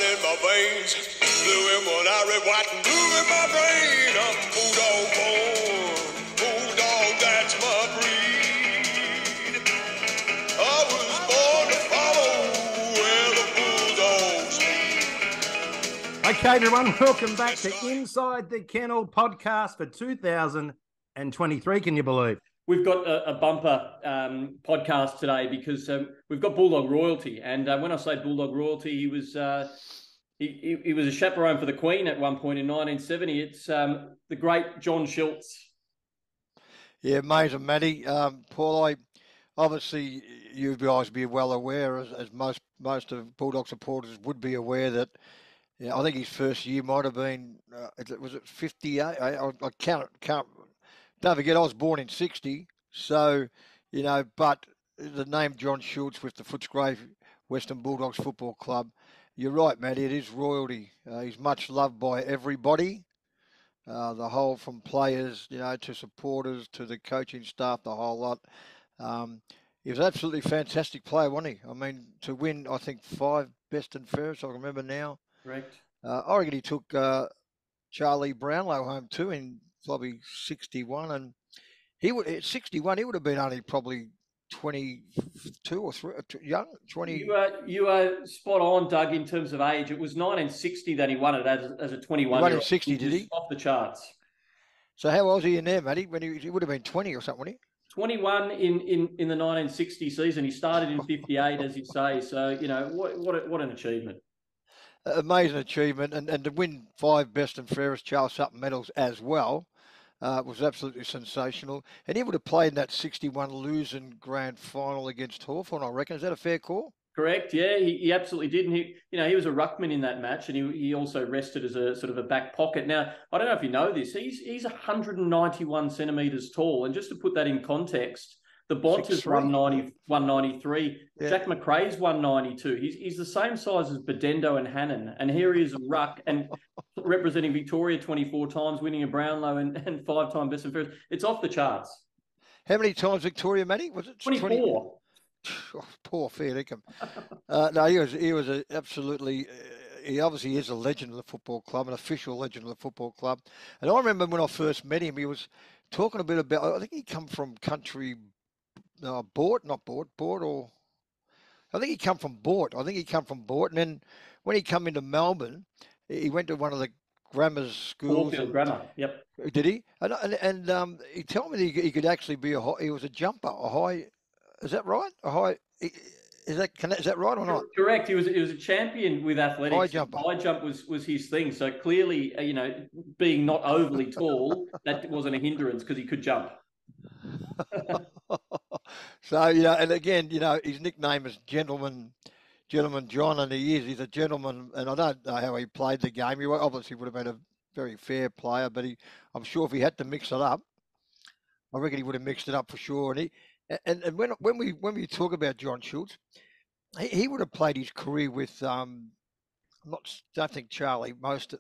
in my veins. Blue and one I red, white and blue in my brain. I'm Bulldog born. Bulldog, that's my breed. I was born to follow where the Bulldogs lead. Okay, everyone, welcome back to Inside the Kennel podcast for 2023, can you believe? We've got a bumper podcast today because we've got Bulldog royalty. And when I say Bulldog royalty, he was a chaperone for the Queen at one point in 1970. It's the great John Schultz. Yeah, amazing, Matty. Paul, obviously you guys be well aware, as most of Bulldog supporters would be aware, that I think his first year might have been, was it 58? I can't. Don't forget, I was born in 60, so, but the name John Schultz with the Footscray Western Bulldogs Football Club, you're right, Matty, it is royalty. He's much loved by everybody, the whole, from players, to supporters, to the coaching staff, the whole lot. He was an absolutely fantastic player, wasn't he? I mean, to win, I think, 5 best and fairest, I remember now. Correct. I reckon he took Charlie Brownlow home too in probably 61, and at 61 he would have been only probably 22 or 3 young 20. You are spot on, Doug, in terms of age. It was 1960 that he won it as a 21. He won in 60, did he? Off the charts. So how was he in there, Matty? When he would have been 20 or something, wouldn't he? 21 in the 1960 season. He started in 58, as you say. So what an achievement. Amazing achievement, and to win 5 best and fairest Charles Sutton Medals as well was absolutely sensational. And he would have played in that 61 losing grand final against Hawthorn, I reckon. Is that a fair call? Correct. Yeah, he absolutely did. And he was a ruckman in that match, and he also rested as a sort of a back pocket. Now, I don't know if you know this. He's 191 centimetres tall, and just to put that in context, the Bont is 193. Yeah. Jack McRae's 192. He's the same size as Bedendo and Hannon. And here he is a ruck and representing Victoria 24 times, winning a Brownlow and 5-time best and fairest. It's off the charts. How many times Victoria, Matty? Was it 24? Oh, poor fair dinkum. No, he was absolutely. He obviously is a legend of the football club, an official legend of the football club. And I remember when I first met him, he was talking a bit about. I think he come from country. Bort, or I think he come from Bort. And then when he come into Melbourne, he went to one of the grammar schools. Caulfield Grammar, yep. Did he? And he told me that he could actually be he was a jumper, a high. Is that right? A high. Is that right or not? Correct. He was a champion with athletics. High jumper. High jump was his thing. So clearly, being not overly tall, that wasn't a hindrance because he could jump. So, and again, his nickname is Gentleman John, and he's a gentleman, and I don't know how he played the game. He obviously would have been a very fair player, but I'm sure if he had to mix it up, I reckon he would have mixed it up for sure. And when we talk about John Schultz, he would have played his career with don't think Charlie most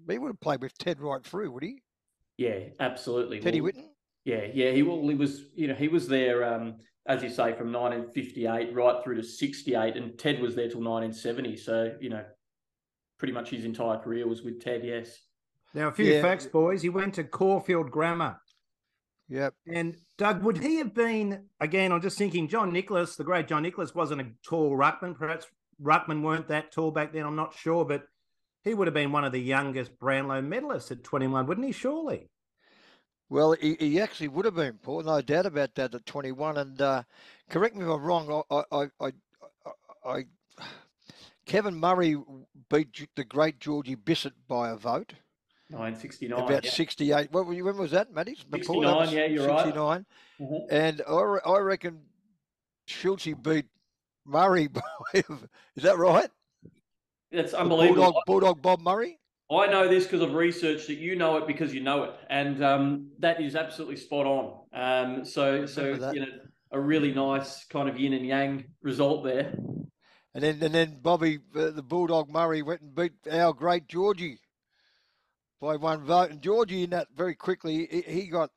he would have played with Ted right through, would he? Yeah, absolutely. Teddy Whitten? Yeah. He was there, as you say, from 1958 right through to 68, and Ted was there till 1970. So, pretty much his entire career was with Ted, yes. Now, a few facts, boys. He went to Caulfield Grammar. Yep. And, Doug, would he have been, again, I'm just thinking, John Nicholas, the great John Nicholas, wasn't a tall ruckman. Perhaps ruckmen weren't that tall back then, I'm not sure, but he would have been one of the youngest Brownlow medalists at 21, wouldn't he, surely? Well, he actually would have been, Paul, no doubt about that at 21. And correct me if I'm wrong, Kevin Murray beat the great Georgie Bissett by a vote. 1969. About 68. When was that, Matty? 69, yeah, you're 69. Right. 69. Mm-hmm. And I reckon Schultz beat Murray by, is that right? That's unbelievable. Bulldog Bob Murray? I know this because I've researched it. You know it because you know it, and that is absolutely spot on. So a really nice kind of yin and yang result there. And then Bobby, the Bulldog Murray, went and beat our great Georgie by 1 vote. And Georgie, in that very quickly, he got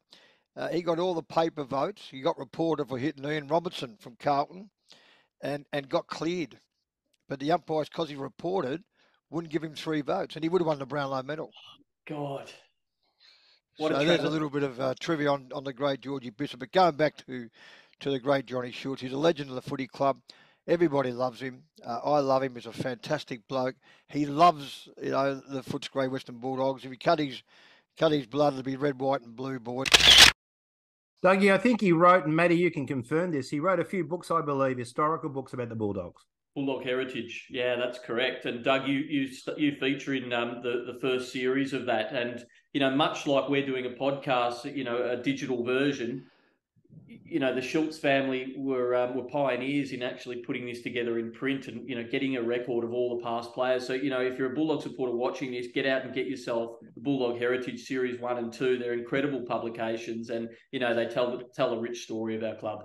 all the paper votes. He got reported for hitting Ian Robertson from Carlton, and got cleared. But the umpires, because he reported, wouldn't give him 3 votes, and he would have won the Brownlow medal. God. So there's a little bit of trivia on the great Georgie Bishop. But going back to the great Johnny Schultz, he's a legend of the footy club. Everybody loves him. I love him. He's a fantastic bloke. He loves, the Footscray Western Bulldogs. If he cut his blood, it'd be red, white, and blue, boy. Dougie, I think he wrote, and Matty, you can confirm this, he wrote a few books, I believe, historical books about the Bulldogs. Bulldog Heritage, yeah, that's correct. And Doug, you feature in the first series of that, and much like we're doing a podcast, a digital version. The Schultz family were pioneers in actually putting this together in print and getting a record of all the past players. So if you're a Bulldog supporter watching this, get out and get yourself the Bulldog Heritage Series 1 and 2. They're incredible publications, and they tell a rich story of our club.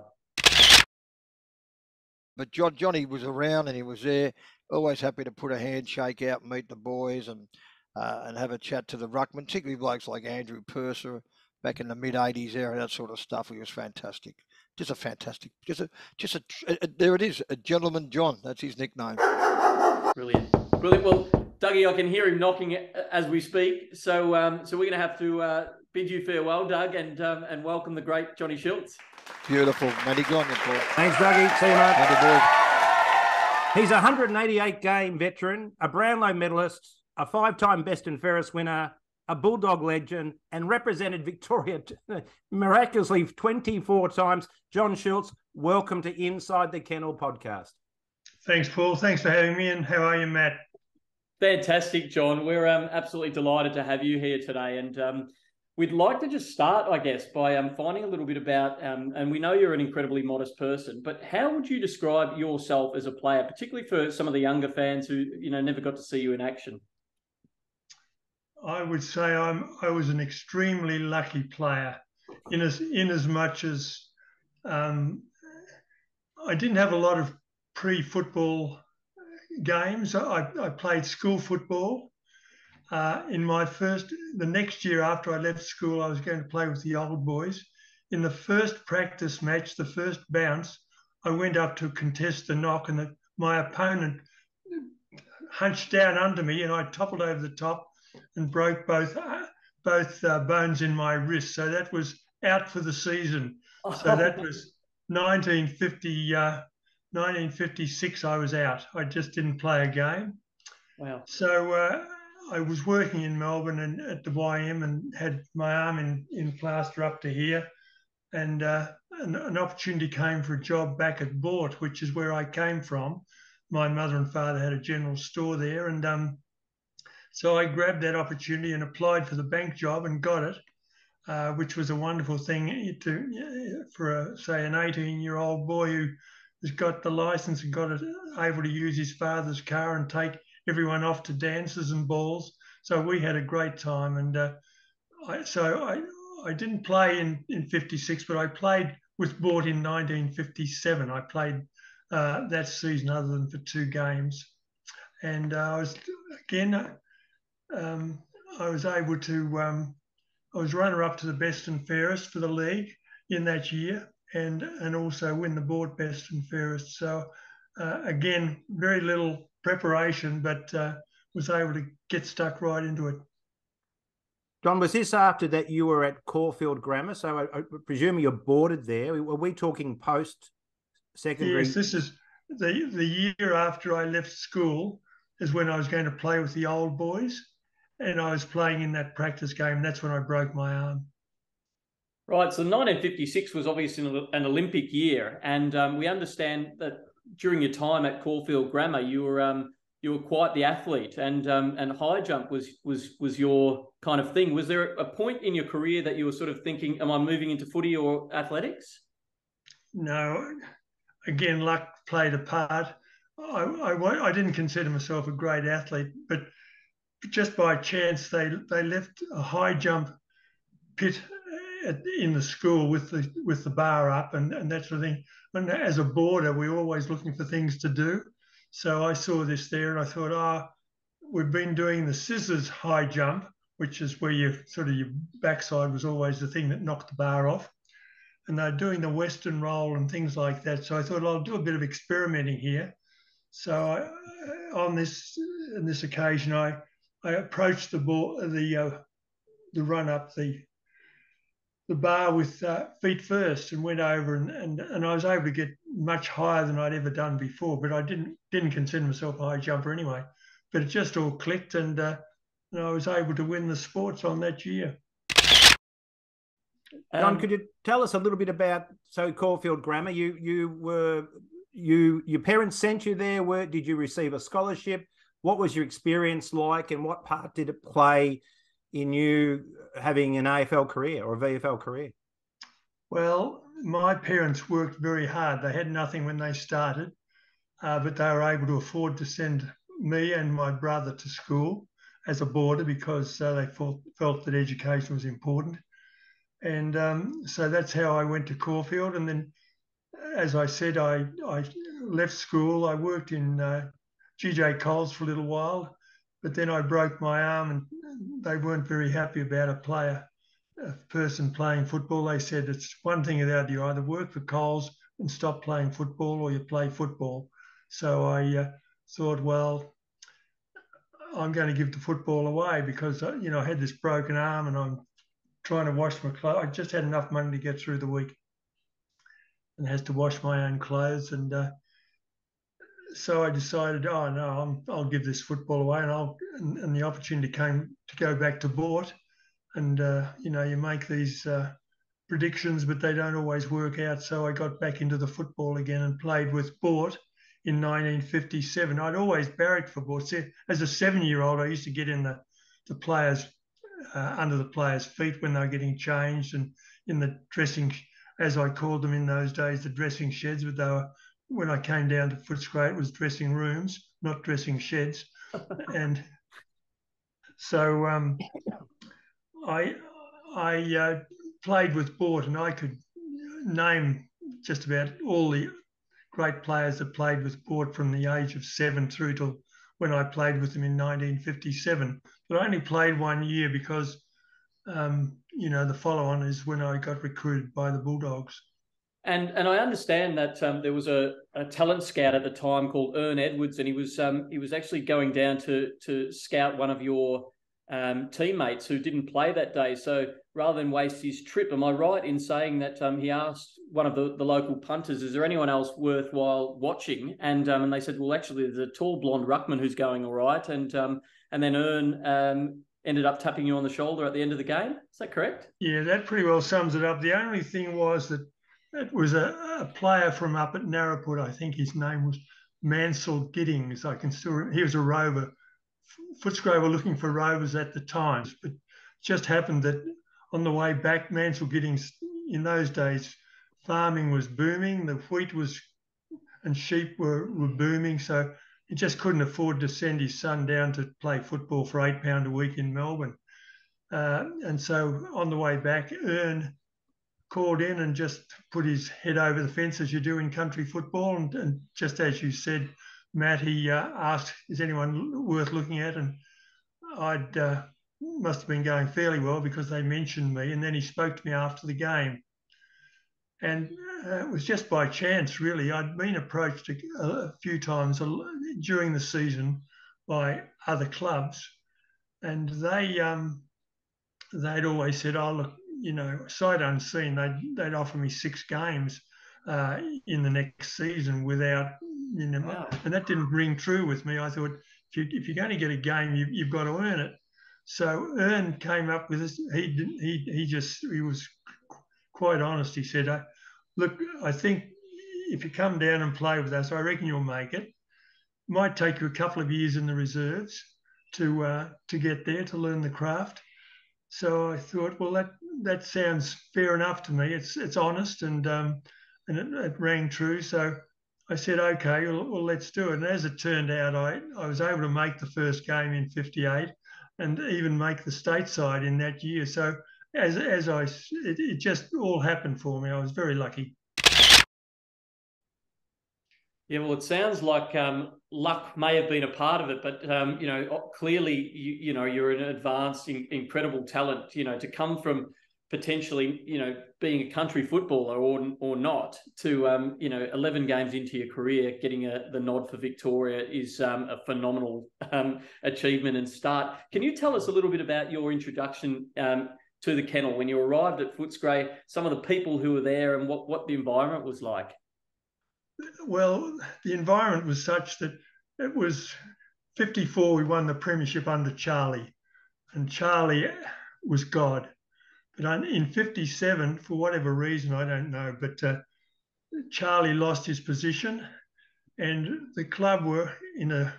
But Johnny was around and he was there, always happy to put a handshake out, meet the boys, and have a chat to the ruckman, particularly blokes like Andrew Purser back in the mid-'80s era, that sort of stuff. He was fantastic. There it is, a Gentleman John. That's his nickname. Brilliant. Well, Dougie, I can hear him knocking as we speak. So we're going to have to bid you farewell, Doug, and welcome the great Johnny Schultz. Beautiful. Matty, go on, Paul. Thanks, Dougie. See you, mate. Matty, boy. He's a 188-game veteran, a Brownlow medalist, a 5-time best and fairest winner, a Bulldog legend, and represented Victoria miraculously 24 times. John Schultz, welcome to Inside the Kennel podcast. Thanks, Paul. Thanks for having me. And how are you, Matt? Fantastic, John. We're absolutely delighted to have you here today. And we'd like to just start, I guess, by finding a little bit about, and we know you're an incredibly modest person, but how would you describe yourself as a player, particularly for some of the younger fans who, never got to see you in action? I would say I was an extremely lucky player in as much as I didn't have a lot of pre-football games. I played school football. The next year after I left school, I was going to play with the old boys. In the first practice match, the first bounce, I went up to contest the knock, and my opponent hunched down under me, and I toppled over the top and broke both bones in my wrist. So that was out for the season. So that was 1956. I was out. I just didn't play a game. Wow. So I was working in Melbourne and at the YM, and had my arm in plaster up to here, and an opportunity came for a job back at Bort, which is where I came from. My mother and father had a general store there, and so I grabbed that opportunity and applied for the bank job and got it, which was a wonderful thing for say an 18-year-old boy who has got the license and able to use his father's car and take everyone off to dances and balls. So we had a great time, and I didn't play in 56, but I played with Bort in 1957. I played that season other than for 2 games, and I was able to I was runner-up to the best and fairest for the league in that year, and also win the Bort best and fairest. So again, very little preparation, but was able to get stuck right into it. John, was this after that you were at Caulfield Grammar? So I presume you're boarded there. Were we talking post-secondary? Yes, this is the year after I left school is when I was going to play with the old boys, and I was playing in that practice game. That's when I broke my arm. Right, so 1956 was obviously an Olympic year, and we understand that during your time at Caulfield Grammar, you were quite the athlete, and high jump was your kind of thing. Was there a point in your career that you were sort of thinking, am I moving into footy or athletics? No, again, luck played a part. I didn't consider myself a great athlete, but just by chance they left a high jump pit in the school with the bar up and that sort of thing. And as a boarder, we were always looking for things to do. So I saw this there, and I thought, we've been doing the scissors high jump, which is where your backside was always the thing that knocked the bar off. And they're doing the Western roll and things like that. So I thought, I'll do a bit of experimenting here. So on this occasion, I approached the ball, the run up the bar with feet first, and went over, and I was able to get much higher than I'd ever done before. But I didn't consider myself a high jumper anyway. But it just all clicked, and I was able to win the sports on that year. John, could you tell us a little bit about Caulfield Grammar? Your parents sent you there. Did you receive a scholarship? What was your experience like, and what part did it play in you having an AFL career or a VFL career? Well, my parents worked very hard. They had nothing when they started, but they were able to afford to send me and my brother to school as a boarder because they felt that education was important. And so that's how I went to Caulfield. And then, as I said, I left school. I worked in GJ Coles for a little while, but then I broke my arm, and they weren't very happy about a person playing football. They said it's one thing or the other. You either work for Coles and stop playing football, or you play football. So I thought, well, I'm going to give the football away because I had this broken arm, and I'm trying to wash my clothes. I just had enough money to get through the week, and has to wash my own clothes. And so I decided, oh no, I'll give this football away, and the opportunity came to go back to Bort. And you make these predictions, but they don't always work out. So I got back into the football again and played with Bort in 1957. I'd always barracked for Bort. So as a 7-year-old, I used to get in the players under the players' feet when they were getting changed, and in the dressing, as I called them in those days, the dressing sheds. But they were, when I came down to Footscray, it was dressing rooms, not dressing sheds. And so I played with Bort, and I could name just about all the great players that played with Bort from the age of 7 through till when I played with them in 1957. But I only played 1 year because, the follow-on is when I got recruited by the Bulldogs. And I understand that there was a talent scout at the time called Ern Edwards, and he was actually going down to scout one of your teammates who didn't play that day. So rather than waste his trip, am I right in saying that he asked one of the local punters, is there anyone else worthwhile watching? And they said, well, actually, there's a tall blonde ruckman who's going all right. And then Ern ended up tapping you on the shoulder at the end of the game. Is that correct? Yeah, that pretty well sums it up. The only thing was that it was a player from up at Narraput. I think his name was Mansell Giddings. I can still remember. He was a rover. Footscray were looking for rovers at the time, but it just happened that on the way back, Mansell Giddings, in those days, farming was booming. The wheat and sheep were booming, so he just couldn't afford to send his son down to play football for £8 a week in Melbourne. And so on the way back, Ern called in and just put his head over the fence, as you do in country football. And just as you said, Matt, he asked, is anyone worth looking at? And I'd must have been going fairly well because they mentioned me. And then he spoke to me after the game. And it was just by chance, really. I'd been approached a few times during the season by other clubs. And they'd always said, oh, look, sight unseen, they'd offer me 6 games in the next season without, Wow. And that didn't ring true with me. I thought, if you're going to get a game, you've got to earn it. So Ern came up with this. He was quite honest. He said, look, I think if you come down and play with us, I reckon you'll make it. Might take you a couple of years in the reserves to get there, to learn the craft. So I thought, well, that sounds fair enough to me. It's honest, and it rang true. So I said, okay, well, let's do it. And as it turned out, I was able to make the first game in 58 and even make the stateside in that year. So it just all happened for me. I was very lucky. Yeah, well, it sounds like luck may have been a part of it, but clearly, you're an advanced, incredible talent. To come from potentially, being a country footballer or not, to 11 games into your career, getting the nod for Victoria is a phenomenal achievement and start. Can you tell us a little bit about your introduction to the Kennel when you arrived at Footscray, some of the people who were there and what the environment was like? Well, the environment was such that it was 54, we won the Premiership under Charlie, and Charlie was God. But in 57, for whatever reason, I don't know, but Charlie lost his position, and the club were in a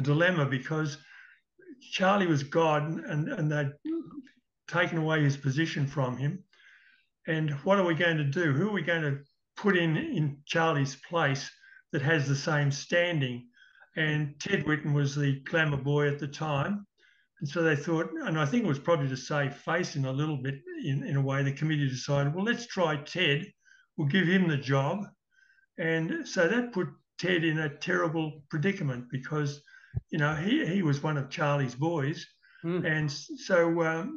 dilemma because Charlie was God, and they'd taken away his position from him. And what are we going to do? Who are we going to put in Charlie's place that has the same standing? And Ted Whitten was the glamour boy at the time. And so they thought, and I think it was probably to save face in a little bit, in a way, the committee decided, well, let's try Ted. We'll give him the job. And so that put Ted in a terrible predicament because, he was one of Charlie's boys. And so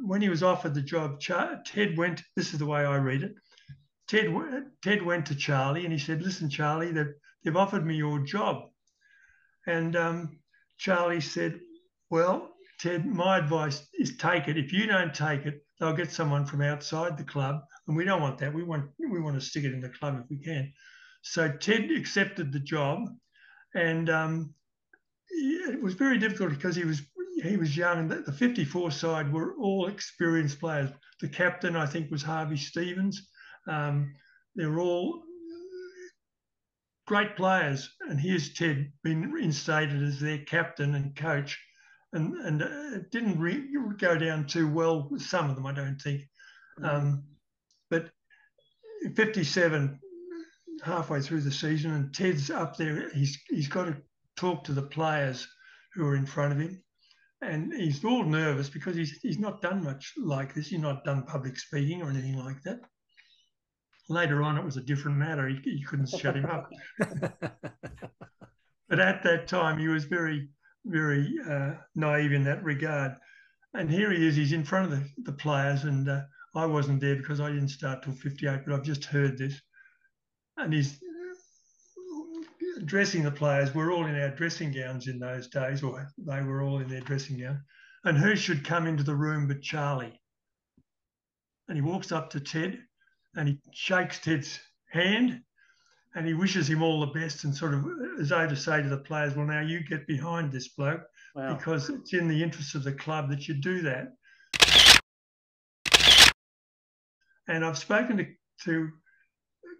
when he was offered the job, Ted went, this is the way I read it, Ted went to Charlie and he said, listen, Charlie, they've offered me your job. And Charlie said, well, Ted, my advice is take it. If you don't take it, they'll get someone from outside the club, and we don't want that. We want to stick it in the club if we can. So Ted accepted the job, and it was very difficult because he was young. The 54 side were all experienced players. The captain, I think, was Harvey Stevens. They were all great players, and here's Ted being reinstated as their captain and coach. And it didn't go down too well with some of them, I don't think. But in 57, halfway through the season, and Ted's up there, he's got to talk to the players who are in front of him. And he's all nervous because he's not done much like this. He's not done public speaking or anything like that. Later on, it was a different matter. He couldn't shut him up. But at that time, he was very naive in that regard. And here he is, he's in front of the players, and I wasn't there because I didn't start till 58, but I've just heard this. And he's addressing the players. We're all in our dressing gowns in those days, or they were all in their dressing gown. And who should come into the room but Charlie? And he walks up to Ted and he shakes Ted's hand, and he wishes him all the best, and sort of as though to say to the players, well, now you get behind this bloke. Wow. Because it's in the interest of the club that you do that. And I've spoken to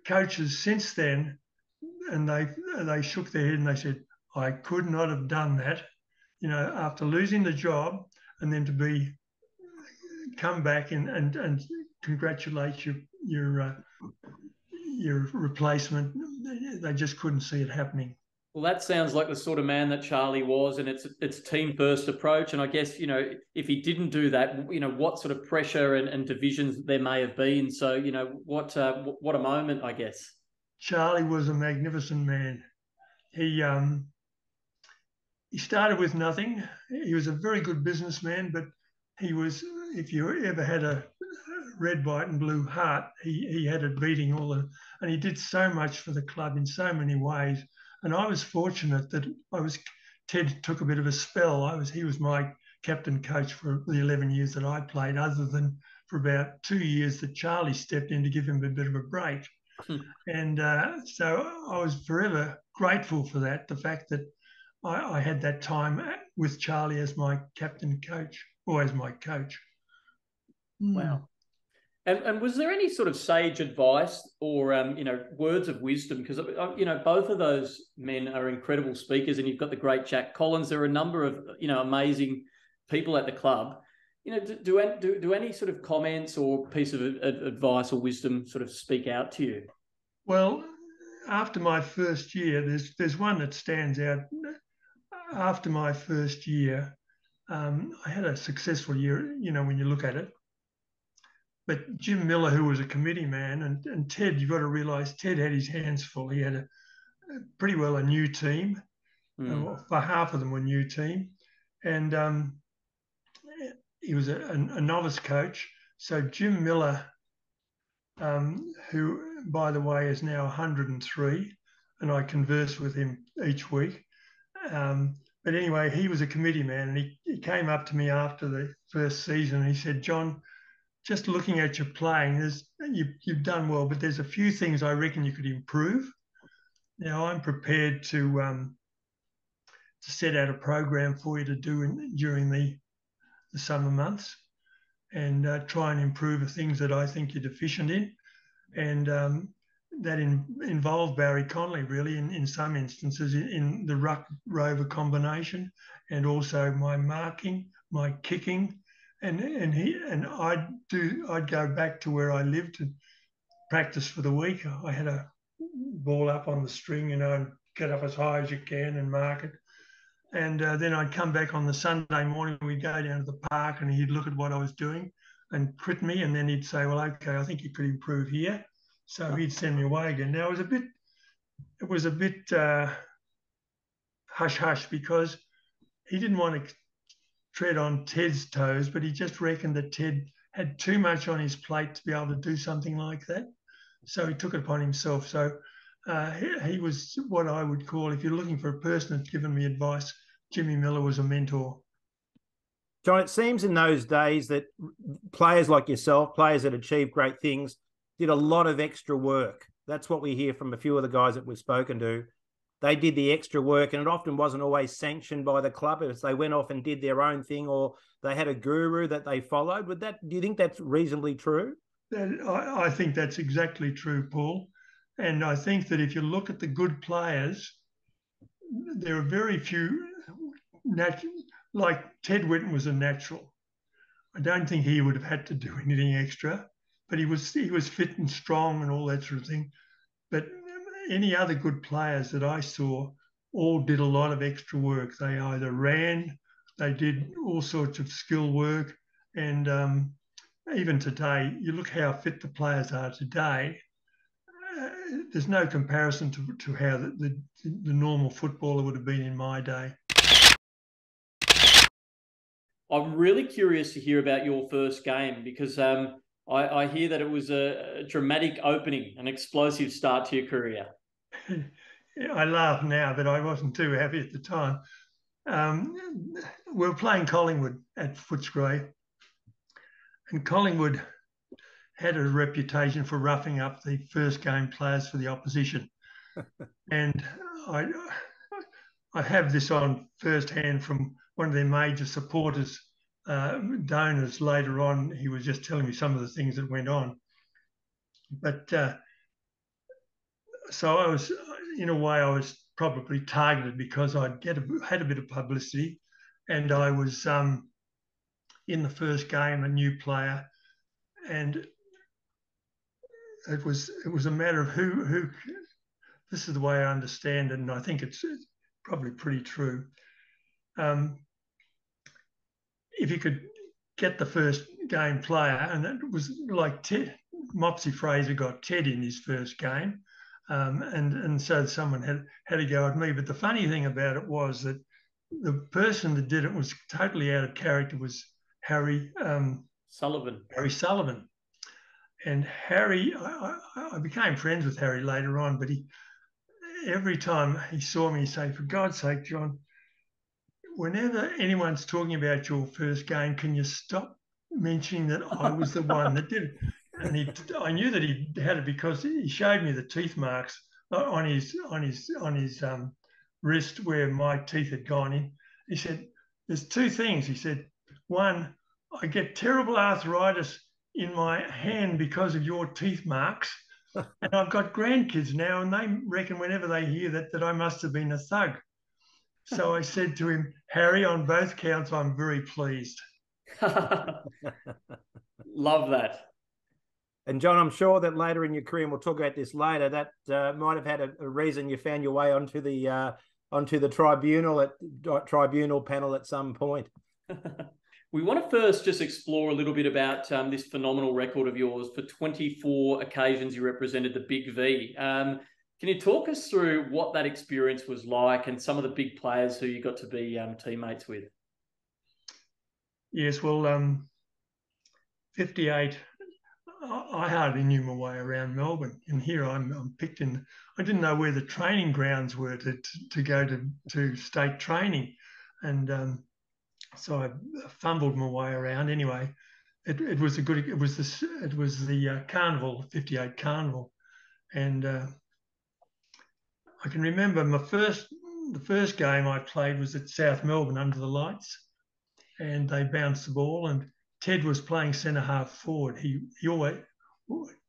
coaches since then, and they shook their head and they said, I could not have done that, after losing the job, and then to come back and congratulate your replacement. They just couldn't see it happening. Well, that sounds like the sort of man that Charlie was, and it's team first approach. And I guess, if he didn't do that, what sort of pressure and divisions there may have been. So, what a moment, I guess. Charlie was a magnificent man. He started with nothing. He was a very good businessman, but he was, if you ever had a red, white and blue heart, he had it beating and he did so much for the club in so many ways. And I was fortunate that Ted took a bit of a spell. He was my captain coach for the 11 years that I played, other than for about 2 years that Charlie stepped in to give him a bit of a break. And so I was forever grateful for that, the fact that I had that time with Charlie as my captain coach, or as my coach. Wow. And was there any sort of sage advice or, words of wisdom? Because, both of those men are incredible speakers, and you've got the great Jack Collins. There are a number of, amazing people at the club. Do any sort of comments or piece of advice or wisdom sort of speak out to you? Well, after my first year, there's one that stands out. After my first year, I had a successful year, when you look at it. But Jim Miller, who was a committee man, and Ted, you've got to realise, Ted had his hands full. He had pretty well a new team. For half of them, a new team. And he was a novice coach. So Jim Miller, who, by the way, is now 103, and I converse with him each week. But anyway, he was a committee man, and he came up to me after the first season, and he said, John, just looking at your playing, you've done well, but there's a few things I reckon you could improve. Now, I'm prepared to set out a program for you to do during the summer months, and try and improve the things that I think you're deficient in. And that involved Barry Connolly, really, in some instances, in the ruck rover combination, and also my marking, my kicking. And I'd go back to where I lived and practice for the week. I had a ball up on the string, and get up as high as you can and mark it. And then I'd come back on the Sunday morning, we'd go down to the park, and he'd look at what I was doing and crit me, and then he'd say, well, okay, I think you could improve here. So he'd send me away again. Now, it was a bit hush-hush, because he didn't want to tread on Ted's toes, but he just reckoned that Ted had too much on his plate to be able to do something like that. So he took it upon himself. So he was what I would call, if you're looking for a person that's given me advice, Jimmy Miller was a mentor. John, it seems in those days that players like yourself, players that achieved great things, did a lot of extra work. That's what we hear from a few of the guys that we've spoken to. They did the extra work, and it often wasn't always sanctioned by the club as they went off and did their own thing, or they had a guru that they followed. Do you think that's reasonably true? I think that's exactly true, Paul. And I think that if you look at the good players, there are very few like Ted Whitten was a natural. I don't think he would have had to do anything extra, but he was fit and strong and all that sort of thing. But any other good players that I saw all did a lot of extra work. They either ran, they did all sorts of skill work, and even today, you look how fit the players are today. There's no comparison to how the normal footballer would have been in my day. I'm really curious to hear about your first game, because I hear that it was a dramatic opening, an explosive start to your career. I laugh now, but I wasn't too happy at the time. We were playing Collingwood at Footscray, and Collingwood had a reputation for roughing up the first game players for the opposition. And I have this on first hand from one of their major supporters, donors later on. He was just telling me some of the things that went on. But so I was, in a way, I was probably targeted because I'd had a bit of publicity, and I was in the first game a new player, and it was a matter of who. This is the way I understand it, and I think it's probably pretty true. If you could get the first game player, and it was like Ted, Mopsy Fraser got Ted in his first game, and so someone had to go at me. But the funny thing about it was that the person that did it was totally out of character, was Harry Sullivan. Harry Sullivan. And Harry, I became friends with Harry later on, but every time he saw me, he'd say, for God's sake, John, whenever anyone's talking about your first game, can you stop mentioning that I was the one that did it? And I knew that he had it because he showed me the teeth marks on his wrist where my teeth had gone in. He said, there's two things. He said, one, I get terrible arthritis in my hand because of your teeth marks. And I've got grandkids now, and they reckon whenever they hear that I must have been a thug. So I said to him, Harry, on both counts, I'm very pleased. Love that. And John, I'm sure that later in your career, and we'll talk about this later, that might have had a reason you found your way onto the tribunal panel at some point. We want to first just explore a little bit about this phenomenal record of yours. For 24 occasions, you represented the Big V. Can you talk us through what that experience was like and some of the big players who you got to be teammates with? Yes, well, '58, I hardly knew my way around Melbourne, and here I'm picked in. I didn't know where the training grounds were to go to state training, and so I fumbled my way around. Anyway, it was the carnival, '58 carnival, and I can remember the first game I played was at South Melbourne under the lights, and they bounced the ball, and Ted was playing centre half forward. He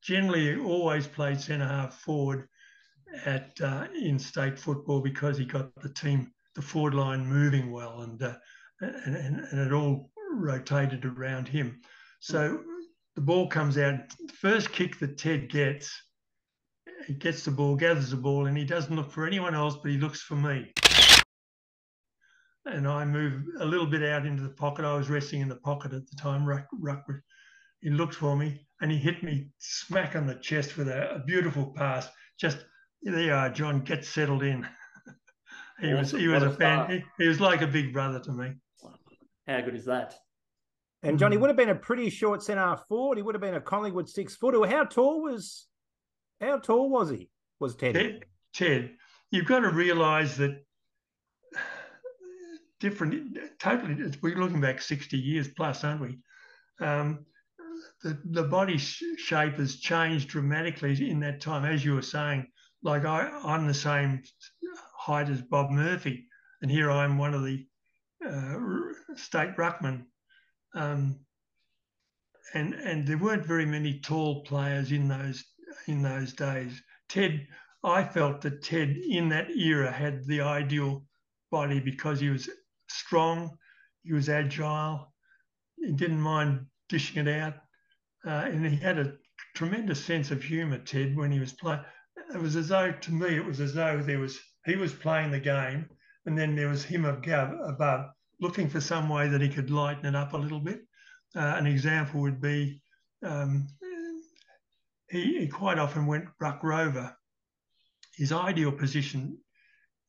generally always played centre half forward in state football because he got the forward line moving well, and it all rotated around him. So the ball comes out. The first kick that Ted gets, he gets the ball, gathers the ball, and he doesn't look for anyone else, but he looks for me. And I move a little bit out into the pocket. I was resting in the pocket at the time, ruck. He looked for me, and he hit me smack on the chest with a beautiful pass. Just, there you are, John, get settled in. He was a fan. He was like a big brother to me. How good is that? And Johnny would have been a pretty short centre half forward. He would have been a Collingwood 6-footer. How tall was he? Was Ted? Ted, you've got to realise that we're looking back 60 years plus, aren't we? The body shape has changed dramatically in that time, as you were saying. Like I'm the same height as Bob Murphy, and here I'm one of the state ruckmen. And there weren't very many tall players in those days. I felt that Ted in that era had the ideal body because he was strong, he was agile, he didn't mind dishing it out, and he had a tremendous sense of humour, Ted, when he was playing. It was as though he was playing the game, and then there was him above, looking for some way that he could lighten it up a little bit. An example would be he quite often went ruck rover. His ideal position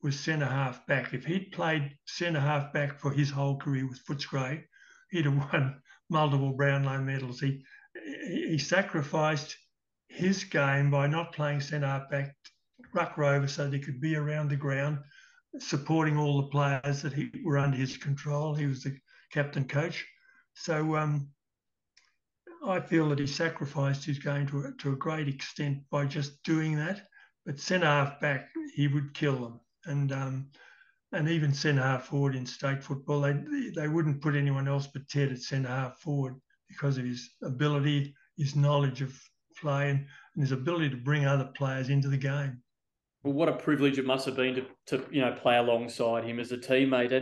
was centre half back. If he'd played centre half back for his whole career with Footscray, he'd have won multiple Brownlow medals. He sacrificed his game by not playing centre half back, ruck rover, so that he could be around the ground, supporting all the players that were under his control. He was the captain coach. So I feel that he sacrificed his game to a great extent by just doing that. But centre half back, he would kill them. And even centre half forward in state football, they wouldn't put anyone else but Ted at centre half forward because of his ability, his knowledge of play, and his ability to bring other players into the game. Well, what a privilege it must have been to play alongside him as a teammate.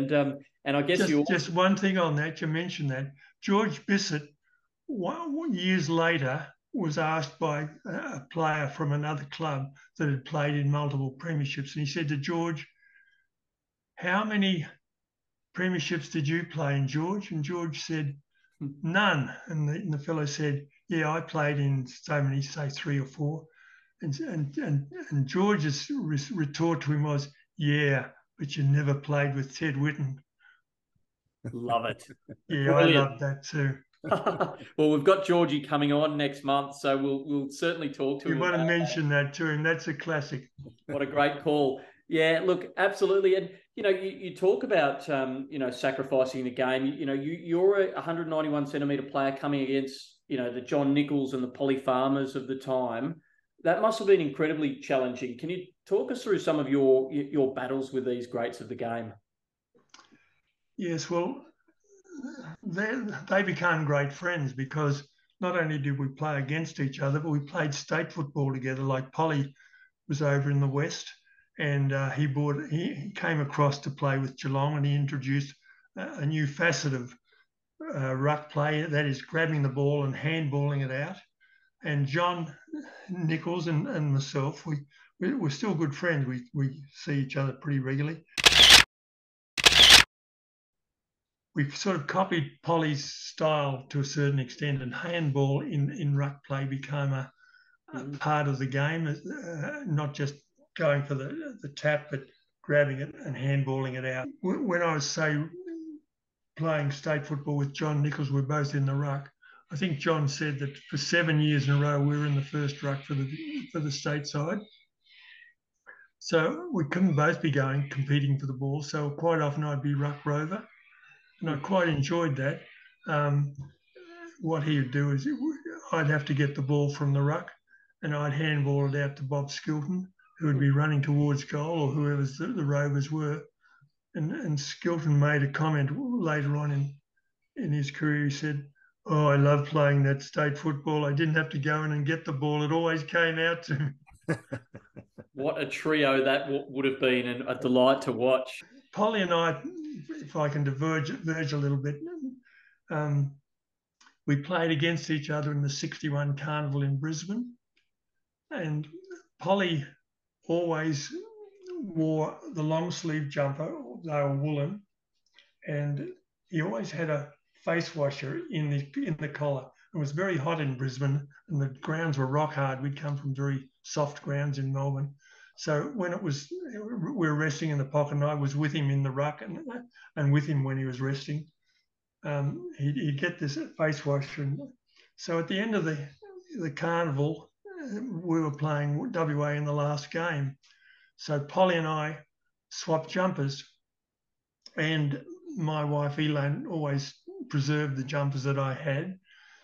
And I guess just one thing on that, you mentioned that George Bissett, years later, was asked by a player from another club that had played in multiple premierships, and he said to George, "How many premierships did you play in, George?" And George said, "None." And the fellow said, "Yeah, I played in so many, say 3 or 4." And George's retort to him was, "Yeah, but you never played with Ted Whitten." Love it. Yeah, brilliant. I love that too. Well, we've got Georgie coming on next month, so we'll certainly talk to him. You want to mention that to him. That's a classic. What a great call. Yeah, look, absolutely. And, you talk about, sacrificing the game. You're a 191 centimetre player coming against, the John Nichols and the Polly Farmers of the time. That must have been incredibly challenging. Can you talk us through some of your battles with these greats of the game? Yes, well, they became great friends because not only did we play against each other, but we played state football together. Like Polly was over in the West, and he came across to play with Geelong, and he introduced a new facet of ruck play, that is grabbing the ball and handballing it out. And John Nichols and myself, we're still good friends. We see each other pretty regularly. We sort of copied Polly's style to a certain extent, and handball in ruck play became a part of the game, not just going for the tap, but grabbing it and handballing it out. When I was, say, playing state football with John Nichols, we're both in the ruck, I think John said that for 7 years in a row we were in the first ruck for the state side. So we couldn't both be competing for the ball. So quite often I'd be ruck rover, and I quite enjoyed that. What he would do is I'd have to get the ball from the ruck, and I'd handball it out to Bob Skilton, who would be running towards goal, or whoever the rovers were. And Skilton made a comment later on in his career. He said, "Oh, I love playing that state football. I didn't have to go in and get the ball. It always came out to me." What a trio that would have been, and a delight to watch. Polly and I, if I can diverge a little bit, we played against each other in the 61 Carnival in Brisbane. And Polly always wore the long sleeve jumper. They were woolen. And he always had a face washer in the collar. It was very hot in Brisbane, and the grounds were rock hard. We'd come from very soft grounds in Melbourne. So when we were resting in the pocket, and I was with him in the ruck and with him when he was resting, he'd get this face wash. And so at the end of the carnival, we were playing WA in the last game. So Polly and I swapped jumpers, and my wife Elaine always preserved the jumpers that I had.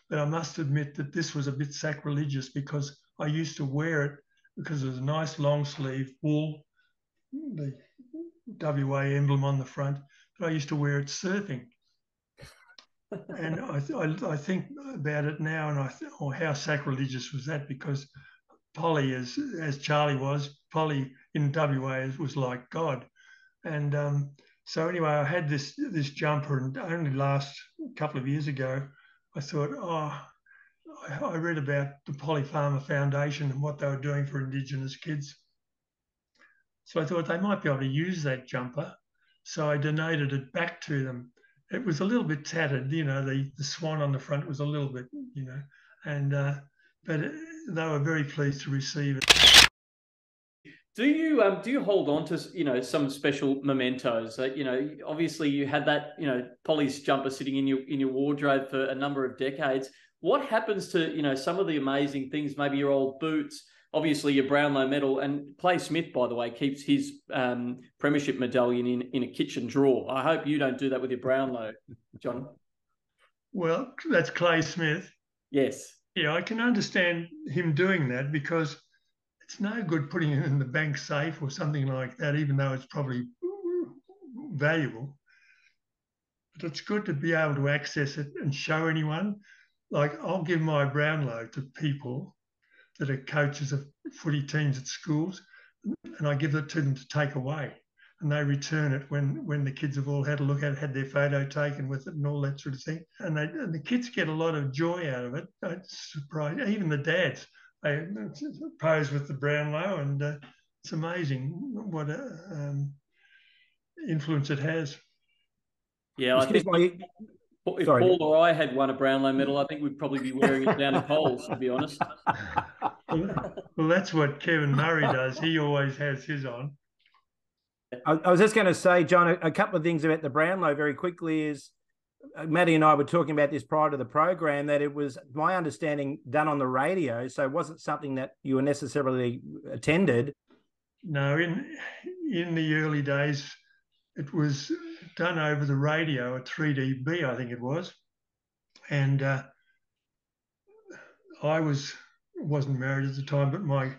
But I must admit that this was a bit sacrilegious, because I used to wear it because it was a nice long sleeve wool, the WA emblem on the front, but I used to wear it surfing. And I think about it now, and how sacrilegious was that? Because Polly, as Charlie was, Polly in WA was like God. And so anyway, I had this jumper, and only last couple of years ago, I thought, I read about the Polly Farmer Foundation and what they were doing for Indigenous kids. So I thought they might be able to use that jumper. So I donated it back to them. It was a little bit tattered, the swan on the front was a little bit, and but they were very pleased to receive it. Do you hold on to some special mementos? Obviously you had that Polly's jumper sitting in your wardrobe for a number of decades. What happens to some of the amazing things? Maybe your old boots, obviously your Brownlow medal, and Clay Smith, by the way, keeps his Premiership medallion in a kitchen drawer. I hope you don't do that with your Brownlow, John. Well, that's Clay Smith. Yes. Yeah, I can understand him doing that, because it's no good putting it in the bank safe or something like that, even though it's probably valuable. But it's good to be able to access it and show anyone. Like, I'll give my Brownlow to people that are coaches of footy teams at schools, and I give it to them to take away. And they return it when the kids have all had a look at it, had their photo taken with it and all that sort of thing. And the kids get a lot of joy out of it. It's surprising. Even the dads, they pose with the Brownlow, and it's amazing what influence it has. Yeah, I think if Paul or I had won a Brownlow medal, I think we'd probably be wearing it down to Coles, to be honest. Well, that's what Kevin Murray does. He always has his on. I was just going to say, John, a couple of things about the Brownlow very quickly is, Maddie and I were talking about this prior to the program, that it was, my understanding, done on the radio, so it wasn't something that you were necessarily attended. No, in the early days, it was done over the radio at 3DB, I think it was. And I wasn't married at the time, but my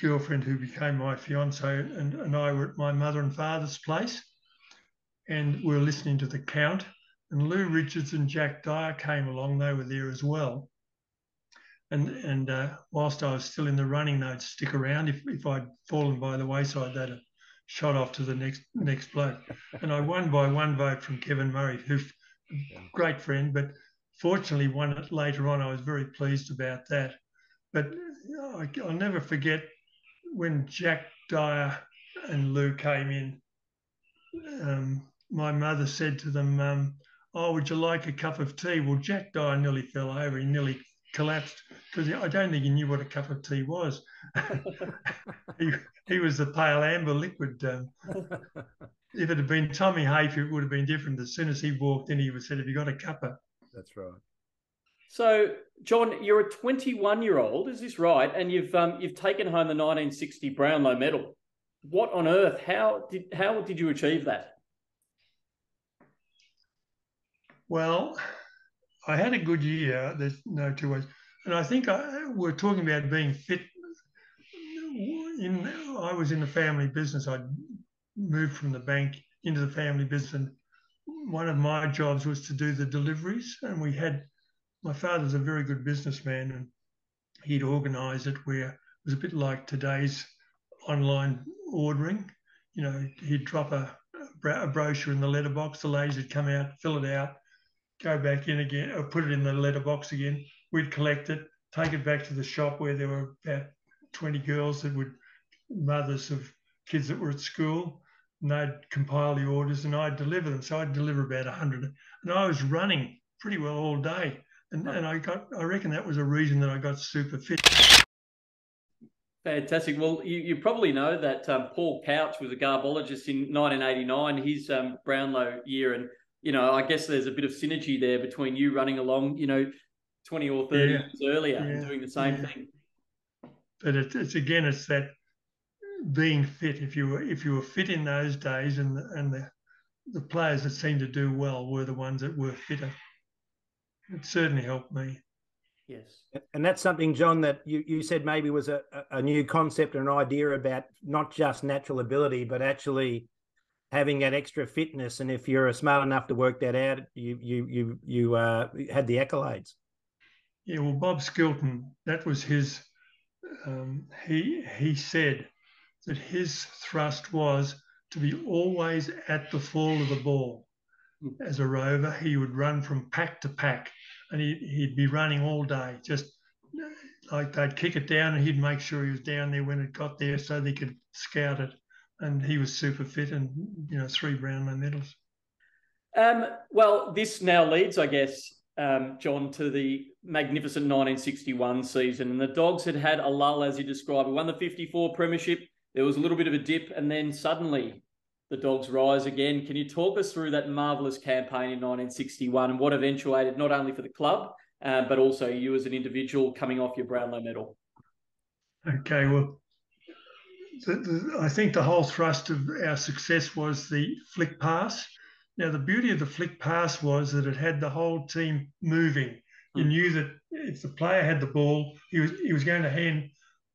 girlfriend, who became my fiance, and I were at my mother and father's place, and we were listening to the count. And Lou Richards and Jack Dyer came along. They were there as well. And whilst I was still in the running, they'd stick around. If I'd fallen by the wayside, they'd have shot off to the next bloke. And I won by one vote from Kevin Murray, who's a great friend, but fortunately won it later on. I was very pleased about that. But I'll never forget when Jack Dyer and Lou came in. My mother said to them, "Oh, would you like a cup of tea?" Well, Jack Dyer nearly fell over. He nearly collapsed, because I don't think he knew what a cup of tea was. he was the pale amber liquid. If it had been Tommy Hafe, it would have been different. As soon as he walked in, he would said, "Have you got a cuppa?" That's right. So, John, you're a 21-year-old, is this right? And you've taken home the 1960 Brownlow medal. What on earth? How did you achieve that? Well, I had a good year. There's no two ways. And I think we're talking about being fit. I was in the family business. I moved from the bank into the family business. And one of my jobs was to do the deliveries. And my father's a very good businessman, and he'd organise it where it was a bit like today's online ordering. You know, he'd drop a brochure in the letterbox. The ladies would come out, fill it out, go back in again, or put it in the letterbox again. We'd collect it, take it back to the shop where there were about 20 girls mothers of kids that were at school, and they'd compile the orders and I'd deliver them. So I'd deliver about 100. And I was running pretty well all day. And I reckon that was a reason that I got super fit. Fantastic. Well, you probably know that Paul Couch was a garbologist in 1989, his Brownlow year. And, you know, I guess there's a bit of synergy there between you running along, you know, 20 or 30 years earlier and doing the same thing. But it's that being fit. If you were fit in those days, and the players that seemed to do well were the ones that were fitter. It certainly helped me. Yes. And that's something, John, that you said maybe was a new concept or an idea about not just natural ability, but actually having that extra fitness. And if you're smart enough to work that out, you had the accolades. Yeah, well, Bob Skilton, that was his. He said that his thrust was to be always at the fall of the ball. As a rover, he would run from pack to pack, and he'd be running all day, just like they'd kick it down and he'd make sure he was down there when it got there so they could scout it. And he was super fit, and, you know, 3 Brownlow medals. Well, this now leads, I guess, John, to the magnificent 1961 season. And the Dogs had a lull, as you described. We won the 54 Premiership. There was a little bit of a dip, and then suddenly the Dogs rise again. Can you talk us through that marvellous campaign in 1961 and what eventuated not only for the club, but also you as an individual coming off your Brownlow medal? Okay, well, I think the whole thrust of our success was the flick pass. Now, the beauty of the flick pass was that it had the whole team moving. You knew that if the player had the ball, he was going to hand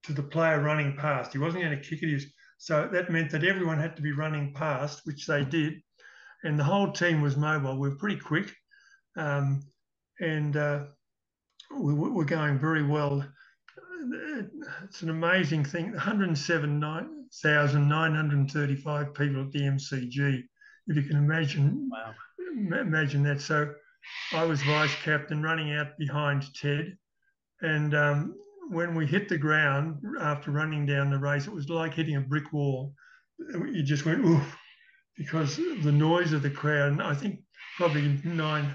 to the player running past. He wasn't going to kick it. So that meant that everyone had to be running past, which they did. And the whole team was mobile. We were pretty quick. And we were going very well. It's an amazing thing. 107,935 people at the MCG. If you can imagine, imagine that. So I was vice captain, running out behind Ted. And when we hit the ground after running down the race, it was like hitting a brick wall. You just went, oof, because the noise of the crowd. And I think probably 90%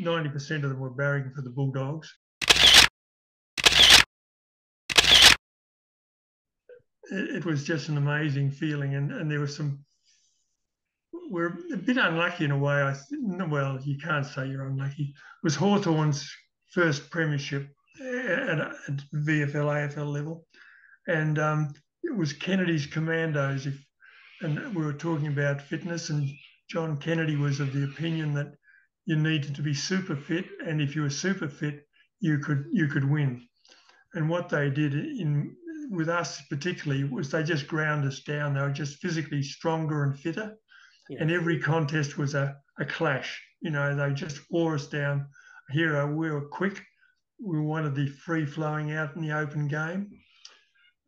of them were barracking for the Bulldogs. It was just an amazing feeling. And there was we're a bit unlucky in a way. Well, you can't say you're unlucky. It was Hawthorn's first premiership at VFL, AFL level. And it was Kennedy's Commandos. And we were talking about fitness, and John Kennedy was of the opinion that you needed to be super fit. And if you were super fit, you could win. And what they did with us particularly was they just ground us down. They were just physically stronger and fitter. Yeah. And every contest was a clash. You know, they just wore us down. Here we were quick. We wanted the free-flowing out in the open game.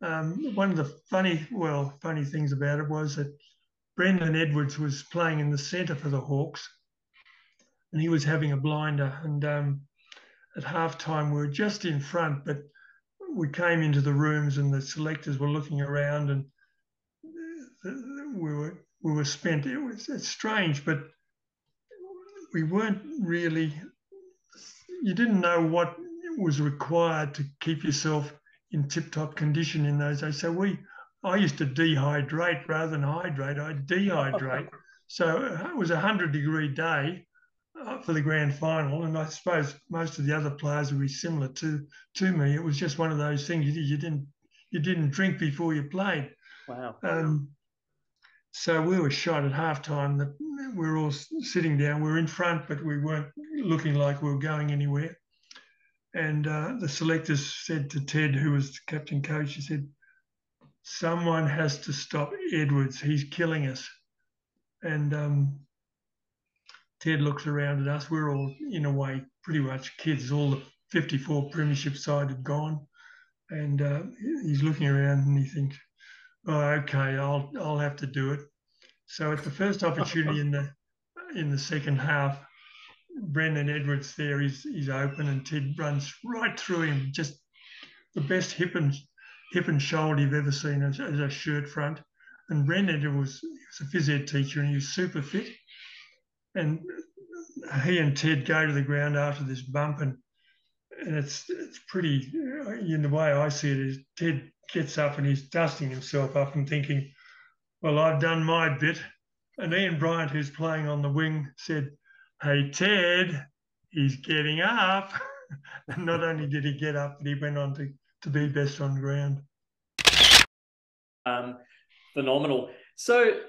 One of the funny things about it was that Brendan Edwards was playing in the centre for the Hawks, and he was having a blinder. And at halftime, we were just in front, but we came into the rooms and the selectors were looking around, and we were spent. It's strange, but we weren't really. You didn't know what was required to keep yourself in tip-top condition in those days. So I used to dehydrate rather than hydrate. I'd dehydrate. So it was a 100-degree day. for the grand final, and I suppose most of the other players would be similar to me. It was just one of those things you didn't drink before you played. Wow. So we were shot at halftime. That we were all sitting down. We were in front, but we weren't looking like we were going anywhere. And the selectors said to Ted, who was the captain coach, he said, "Someone has to stop Edwards. He's killing us." And Ted looks around at us. We're all, in a way, pretty much kids. All the 54 Premiership side had gone. And he's looking around and he thinks, "Oh, okay, I'll have to do it." So at the first opportunity in the second half, Brendan Edwards there, he's open and Ted runs right through him. Just the best hip and shoulder you've ever seen as a shirt front. And Brendan was a phys ed teacher and he was super fit. And he and Ted go to the ground after this bump, and it's pretty, in the way I see it, is Ted gets up and he's dusting himself up and thinking, "Well, I've done my bit." And Ian Bryant, who's playing on the wing, said, "Hey, Ted, he's getting up." And not only did he get up, but he went on to be best on ground. Phenomenal. So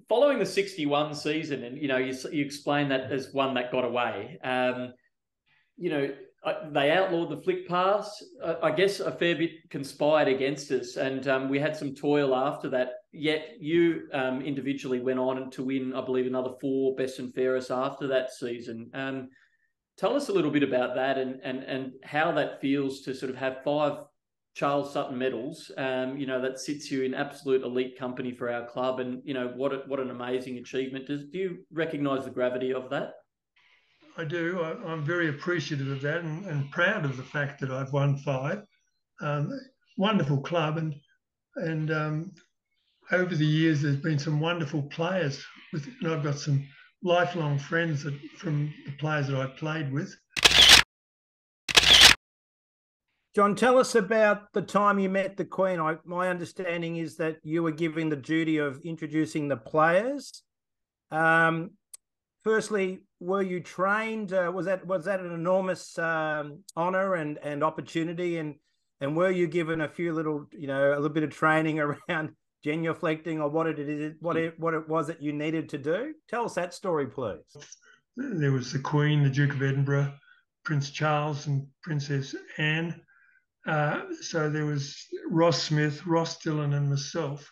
following the 61 season, and, you explained that as one that got away, they outlawed the flick pass. I guess a fair bit conspired against us, and we had some toil after that. Yet you individually went on to win, I believe, another 4 best and fairest after that season. Tell us a little bit about that and how that feels to sort of have 5 Charles Sutton Medals. That sits you in absolute elite company for our club, and what an amazing achievement. Do you recognise the gravity of that? I do. I'm very appreciative of that and proud of the fact that I've won 5. Wonderful club, and over the years there's been some wonderful players. I've got some lifelong friends from the players that I've played with. John, tell us about the time you met the Queen. My understanding is that you were given the duty of introducing the players. Firstly, were you trained? Was that an enormous honour and opportunity? And were you given a few little, a little bit of training around genuflecting or what it was that you needed to do? Tell us that story, please. There was the Queen, the Duke of Edinburgh, Prince Charles, and Princess Anne. So there was Ross Smith, Ross Dillon, and myself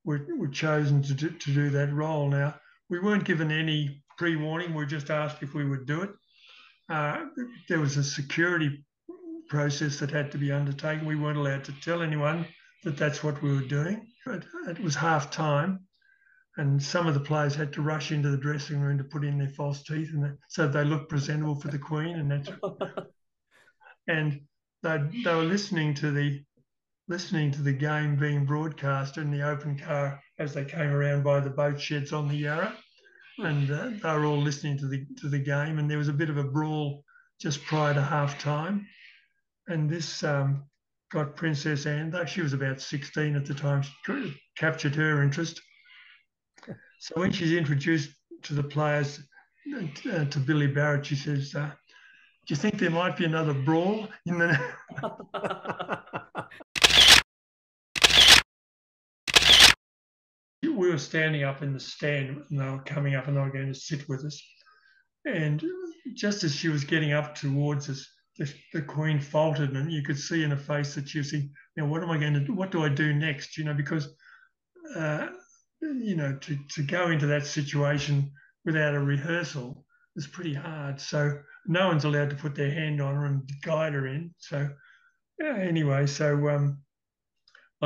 were chosen to do that role. Now, we weren't given any pre-warning. We were just asked if we would do it. There was a security process that had to be undertaken. We weren't allowed to tell anyone that that's what we were doing. But it was half time, and some of the players had to rush into the dressing room to put in their false teeth, so they looked presentable for the Queen. And they were listening to the game being broadcast in the open car as they came around by the boat sheds on the Yarra, and they were all listening to the game. And there was a bit of a brawl just prior to half time, and this got Princess Anne, though she was about 16 at the time, she captured her interest. So when she's introduced to the players, to Billy Barrett, she says, "Do you think there might be another brawl in the..." We were standing up in the stand and they were coming up and they were going to sit with us. And just as she was getting up towards us, the Queen faltered, and you could see in her face that she was thinking, "Now, what am I going to do? What do I do next?" Because, to go into that situation without a rehearsal is pretty hard. So no one's allowed to put their hand on her and guide her in. So anyway, I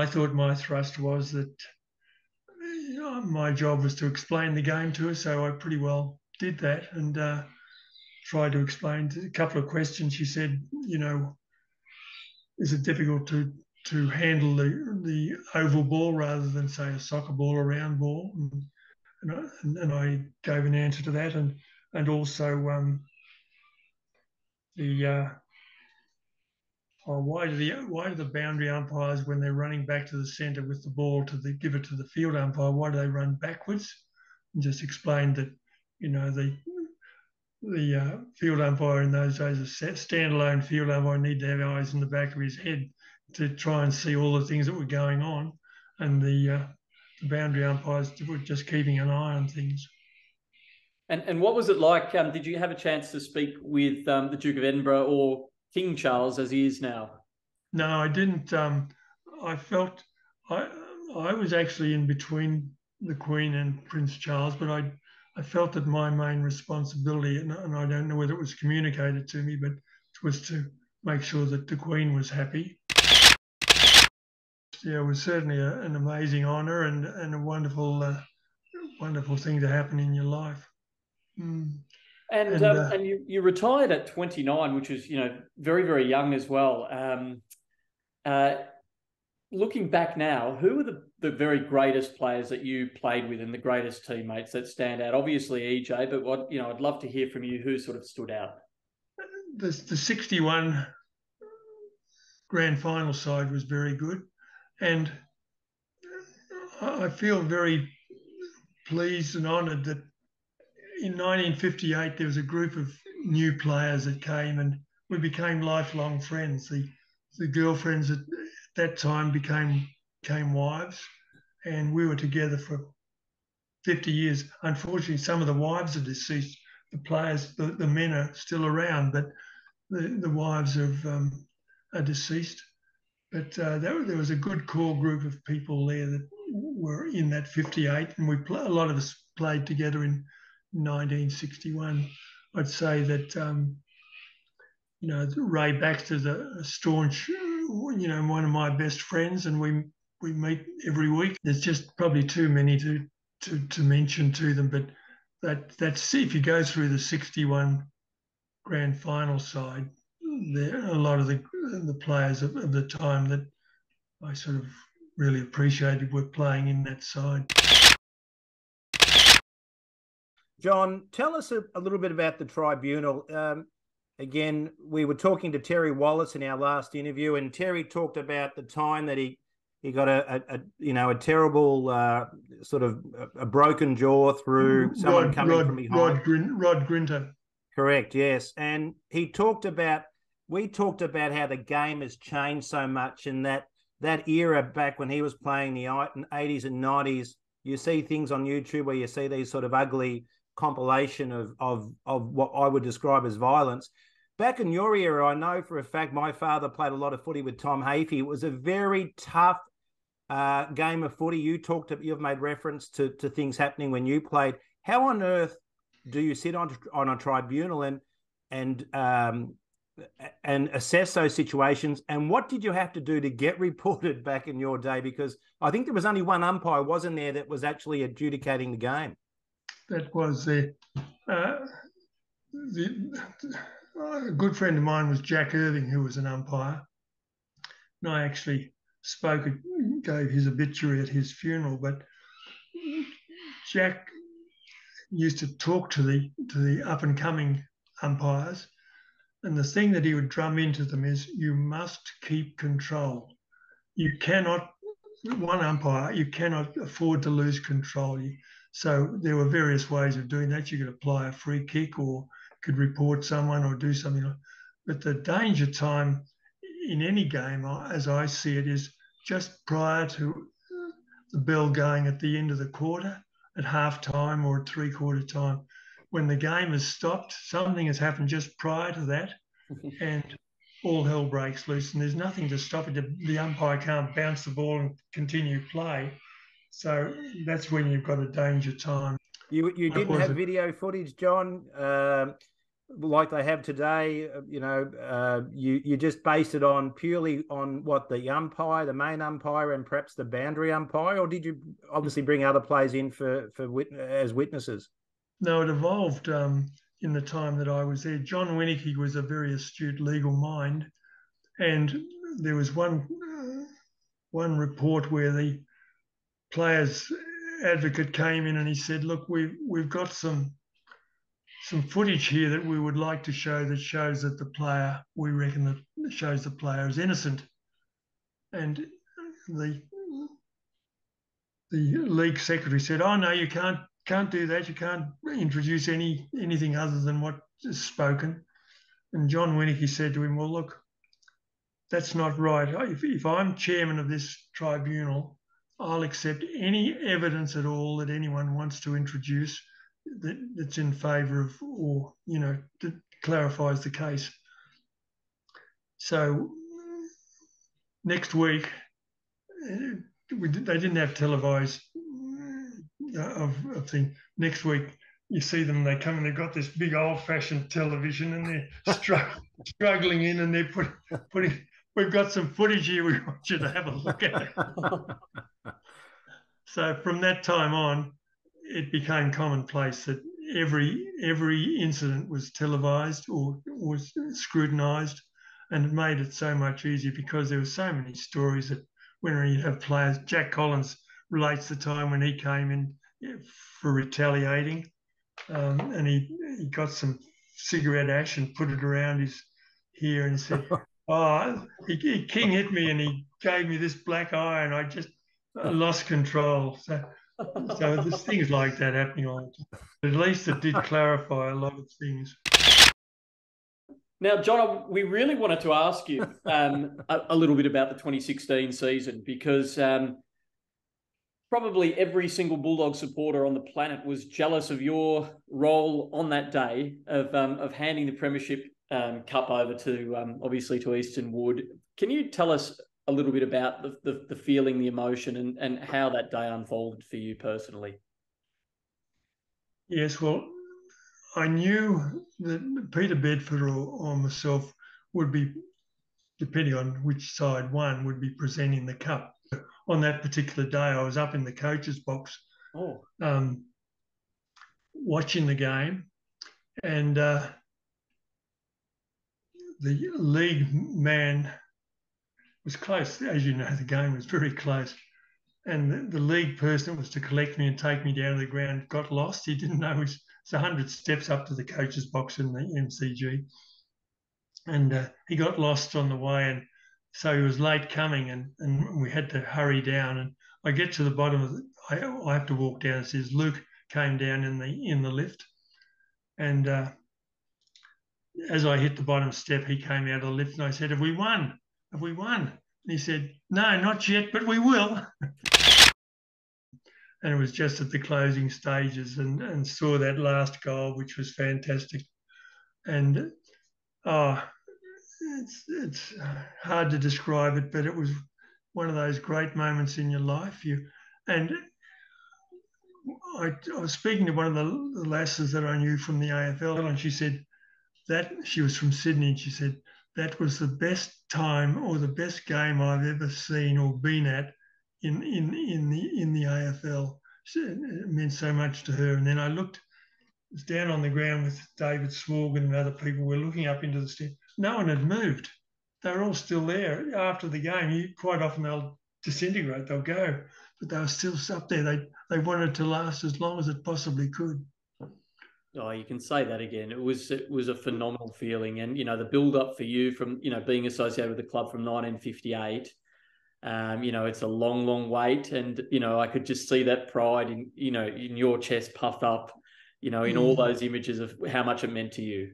thought my thrust was that my job was to explain the game to her. So I pretty well did that and tried to explain a couple of questions. She said, is it difficult to handle the oval ball rather than, say, a soccer ball, a round ball? And I gave an answer to that, and also why do the boundary umpires, when they're running back to the centre with the ball give it to the field umpire, why do they run backwards? And just explained that the field umpire in those days, a standalone field umpire, need to have eyes in the back of his head to try and see all the things that were going on, and the boundary umpires were just keeping an eye on things. And what was it like? Did you have a chance to speak with the Duke of Edinburgh or King Charles as he is now? No, I didn't. I felt I was actually in between the Queen and Prince Charles, but I felt that my main responsibility, and I don't know whether it was communicated to me, but it was to make sure that the Queen was happy. Yeah, it was certainly an amazing honour and a wonderful thing to happen in your life. And you retired at 29, which is, very, very young as well. Looking back now, who are the very greatest players that you played with and the greatest teammates that stand out? Obviously EJ, but I'd love to hear from you who sort of stood out. The 61 grand final side was very good, and I feel very pleased and honoured that in 1958 there was a group of new players that came, and we became lifelong friends. The girlfriends at that time became wives, and we were together for 50 years. Unfortunately, some of the wives are deceased. The players, the men are still around, but the wives are deceased. But there was a good core group of people there that were in that 58, and a lot of us played together in 1961. I'd say that Ray Baxter's a staunch, one of my best friends, and we meet every week. There's just probably too many to mention to them, but that's if you go through the 61 grand final side, there a lot of the players of the time that I sort of really appreciated were playing in that side. John, tell us a little bit about the tribunal. Again, we were talking to Terry Wallace in our last interview, and Terry talked about the time that he got a terrible sort of a broken jaw through someone coming from behind. Rod Grinter. Correct, yes. And we talked about how the game has changed so much, and that era back when he was playing the 80s and 90s, you see things on YouTube where you see these sort of ugly compilation of what I would describe as violence. Back in your era, I know for a fact my father played a lot of footy with Tom Hafey. It was a very tough game of footy. You've made reference to things happening when you played. How on earth do you sit on a tribunal and assess those situations? And what did you have to do to get reported back in your day? Because I think there was only one umpire, wasn't there, that was actually adjudicating the game. That was a good friend of mine was Jack Irving, who was an umpire. And I actually gave his obituary at his funeral. But Jack used to talk to the up and coming umpires, and the thing that he would drum into them is, you must keep control. You cannot afford to lose control. So there were various ways of doing that. You could apply a free kick, or could report someone, or do something. But the danger time in any game, as I see it, is just prior to the bell going at the end of the quarter, at half time or at three-quarter time. When the game has stopped, something has happened just prior to that, and all hell breaks loose, and there's nothing to stop it. The umpire can't bounce the ball and continue play. So that's when you've got a danger time. You didn't have video footage, John, like they have today. You just based it purely on what the umpire, the main umpire, and perhaps the boundary umpire, or did you obviously bring other players in as witnesses? No, it evolved in the time that I was there. John Winicky was a very astute legal mind, and there was one report where the players' advocate came in and he said, "Look, we've got some footage here that we would like to show that shows that we reckon that shows the player is innocent." And the league secretary said, "Oh no, you can't can't do that. You can't introduce anything other than what is spoken. And John Winicky said to him, well, look, that's not right. If I'm chairman of this tribunal, I'll accept any evidence at all that anyone wants to introduce that's in favour of, or, you know, that clarifies the case. So next week, they didn't have televised of thing. Next week, you see them, they come and they've got this big old-fashioned television and they're struggling in, and they're putting, we've got some footage here, we want you to have a look at it. So from that time on, it became commonplace that every incident was televised or was scrutinised, and it made it so much easier because there were so many stories that when you'd have players, Jack Collins relates the time when he came in for retaliating, and he got some cigarette ash and put it around his hair and said, oh, King hit me and he gave me this black eye and I just lost control. So there's things like that happening all the time. But at least it did clarify a lot of things. Now, John, we really wanted to ask you a little bit about the 2016 season, because probably every single Bulldog supporter on the planet was jealous of your role on that day of handing the Premiership Cup over to, obviously, to Easton Wood. Can you tell us a little bit about the feeling, the emotion, and how that day unfolded for you personally? Yes, well, I knew that Peter Bedford or myself would be, depending on which side won, would be presenting the cup. On that particular day, I was up in the coach's box watching the game, and the league man was close. As you know, the game was very close. And the league person that was to collect me and take me down to the ground got lost. He didn't know it's 100 steps up to the coach's box in the MCG. And he got lost on the way, and so he was late coming, and we had to hurry down. And I get to the bottom of I have to walk down. It says Luke came down in the lift, and as I hit the bottom step, he came out of the lift, and I said, "Have we won? Have we won?" And he said, "No, not yet, but we will." And it was just at the closing stages, and saw that last goal, which was fantastic. And it's hard to describe it, but it was one of those great moments in your life. I was speaking to one of the lasses that I knew from the AFL, and she said that she was from Sydney, and she said that was the best time or the best game I've ever seen or been at in the AFL. It meant so much to her. And then I was down on the ground with David Sworgan and other people. We're looking up into the stairs. No one had moved. They were all still there. After the game, quite often they'll disintegrate, they'll go, but they were still up there. They wanted to last as long as it possibly could. Oh, you can say that again. It was a phenomenal feeling, and the build up for you from being associated with the club from 1958. It's a long wait, and I could just see that pride in your chest puffed up, in all those images of how much it meant to you.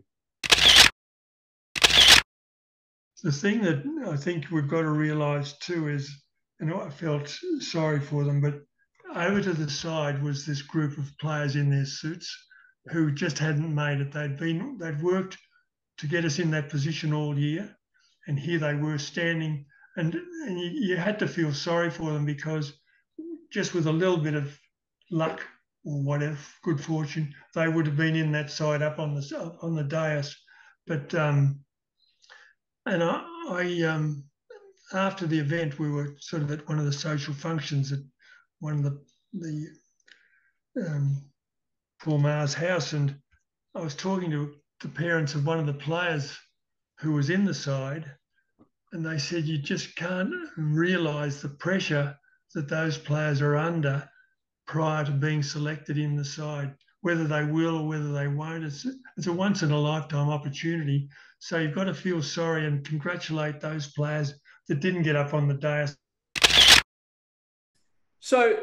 The thing that I think we've got to realise too is, I felt sorry for them, but over to the side was this group of players in their suits who just hadn't made it. They'd worked to get us in that position all year, and here they were standing, and you had to feel sorry for them, because just with a little bit of luck or whatever, good fortune, they would have been in that side up on the dais. But and I after the event, we were sort of at one of the social functions at one of the Paul Maher's house, and I was talking to the parents of one of the players who was in the side, and they said you just can't realise the pressure that those players are under prior to being selected in the side, whether they will or whether they won't. It's a once-in-a-lifetime opportunity, so you've got to feel sorry and congratulate those players that didn't get up on the dais. So